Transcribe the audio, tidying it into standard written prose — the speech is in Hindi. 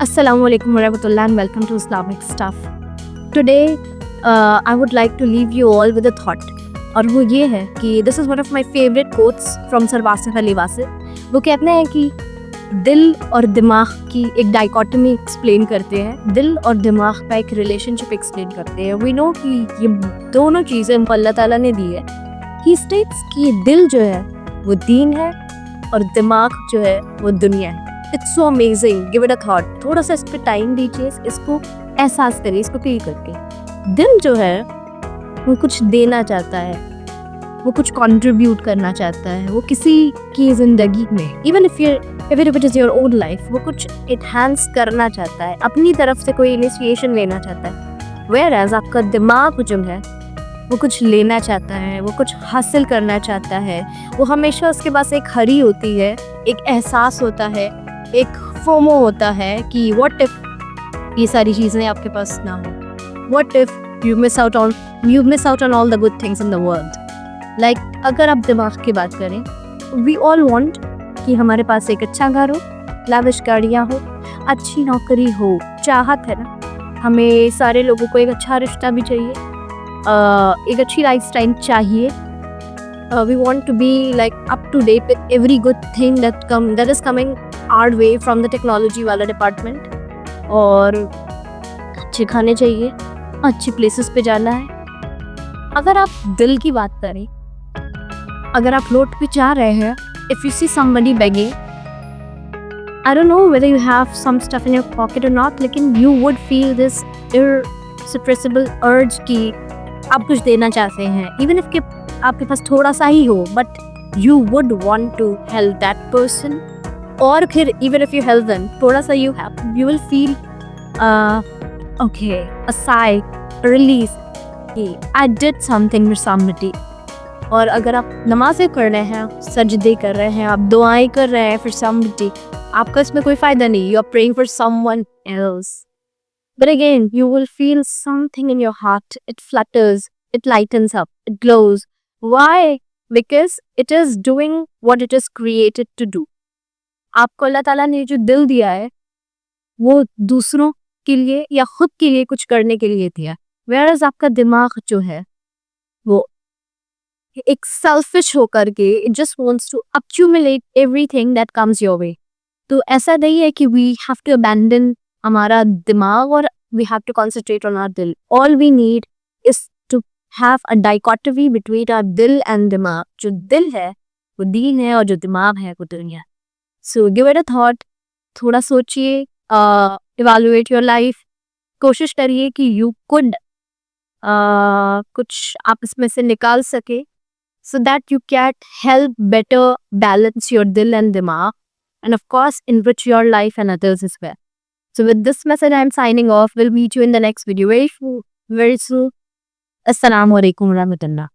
Assalamu alaikum warahmatullah and welcome to Islamic Stuff. Today I would like to leave you all with a thought और वो ये है कि this is one of my favorite quotes from Sir Wasif Ali Wasif. वो कहते हैं कि दिल और दिमाग की एक डाइकोटमी एक्सप्लेन करते हैं, दिल और दिमाग का एक रिलेशनशिप एक्सप्लेन करते हैं. वी नो कि ये दोनों चीज़ें हमको अल्लाह ताला ने दी है. ही स्टेट्स कि दिल जो है वो दीन है और दिमाग जो है वो दुनिया है. It's so amazing, give it a thought. थोड़ा सा इस पर टाइम दीजिए, इसको एहसास करिए, इसको फील करके. दिल जो है वो कुछ देना चाहता है, वो कुछ कंट्रीब्यूट करना चाहता है, वो किसी की ज़िंदगी में even if it is your own life वो कुछ एनहांस करना चाहता है, अपनी तरफ से कोई इनिशिएशन लेना चाहता है. वेयर एज आपका दिमाग जो है वो कुछ लेना चाहता है, वो कुछ हासिल करना चाहता है. वो हमेशा उसके पास एक हरी होती है, एक एहसास होता है, एक फोमो होता है कि व्हाट इफ ये सारी चीज़ें आपके पास ना हो, what if you miss out on all the good things in the world. Like अगर आप दिमाग की बात करें, वी ऑल वांट कि हमारे पास एक अच्छा घर हो, लाविश गाड़ियाँ हो, अच्छी नौकरी हो. चाहत है ना, हमें सारे लोगों को एक अच्छा रिश्ता भी चाहिए, एक अच्छी लाइफस्टाइल चाहिए. We want to be like up to date with every good thing that is coming our way from the technology वाला डिपार्टमेंट. और अच्छे खाने चाहिए, अच्छी प्लेसेस पे जाना है. अगर आप दिल की बात करें, अगर आप रोड पे जा रहे हैं, if you see somebody begging, I don't know whether you have some stuff in your pocket or not, लेकिन you would feel this irrepressible urge कि आप कुछ देना चाहते हैं, even if आपके पास थोड़ा सा ही हो, but you would want to help that person. और फिर even if you help them, थोड़ा सा you will feel okay, a sigh, a release कि I did something for somebody. और अगर आप नमाज़ें कर रहे हैं, सजदे कर रहे हैं, आप दुआएं कर रहे हैं for somebody, आपका इसमें कोई फ़ायदा नहीं. You are praying for someone else. But again, you will feel something in your heart. It flutters, it lightens up, it glows. Why? Because it is doing what it is created to do. आपको अल्लाह ताला ने जो दिल दिया है वो दूसरों के लिए या खुद के लिए कुछ करने के लिए दिया. Whereas आपका दिमाग जो है वो एक selfish होकर के it just wants to accumulate everything that comes your way. तो ऐसा नहीं है कि we have to abandon हमारा दिमाग और we have to concentrate on our दिल. All we need is to have a dichotomy between our दिल and दिमाग. जो दिल है वो दीन है और जो दिमाग है वो दुनिया. So give it a thought. थोड़ा सोचिए, evaluate your life. कोशिश करिए कि you could कुछ आप इसमें से निकाल सके so that you can help better balance your दिल and दिमाग, and of course enrich your life and others as well. So with this message I am signing off. We'll meet you in the next video very soon. Assalamu alaikum warahmatullah.